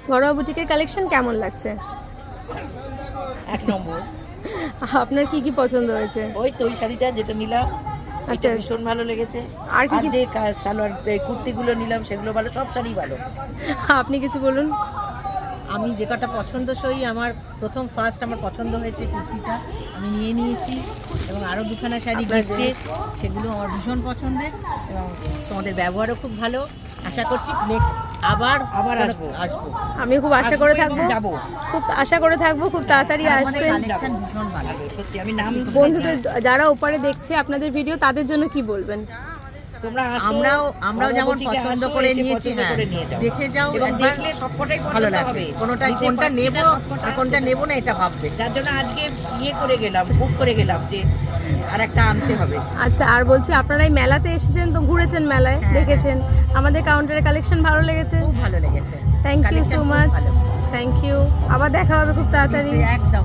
ঘরোয়া বুটিকের কালেকশন কেমন লাগছে? এক নম্বর। আপনার কি কি পছন্দ হয়েছে? ওই তো ওই শাড়িটা যেটা নিলাম, আচ্ছা, আচ্ছা ভীষণ ভালো লেগেছে। আর কি কি যে সালোয়ার কুর্তিগুলো নিলাম সেগুলো ভালো, সব শাড়ি ভালো। আপনি কিছু বলুন। আমি যে কটা পছন্দসই, আমার ফার্স্ট আমার পছন্দ হয়েছে কুর্তিটা, আমি নিয়ে নিয়েছি এবং আরও দুখানা শাড়ি গিফটে, সেগুলো আমার ভীষণ পছন্দের এবং তোমাদের ব্যবহারও খুব ভালো। আশা করছি নেক্সট আবার আসবো। আমি খুব আশা করে থাকবো, যাবো, খুব আশা করে থাকবো খুব তাড়াতাড়ি আসবেন। কালেকশন ভীষণ ভালো সত্যি। আমি নাম বন্ধুদের যারা ওপারে দেখছে আপনাদের ভিডিও, তাদের জন্য কি বলবেন? তোমরা আমরাও যেমন পছন্দ করে নিয়েছি, দেখে যাও এবং দেখলে সবকটাই ভালো লাগবে। কোনটা নেব আর কোনটা নেব না এটা ভাববে। যার জন্য আজকে বুক করে গেলাম যে আরেকটা আনতে হবে। আচ্ছা, আর বলছি আপনারা এই মেলাতে এসেছেন তো, ঘুরেছেন মেলায়, দেখেছেন আমাদের কাউন্টারের কালেকশন ভালো লেগেছে? খুব ভালো লেগেছে। Thank you so much. Thank you. আবার দেখা হবে খুব তাড়াতাড়ি। একদম।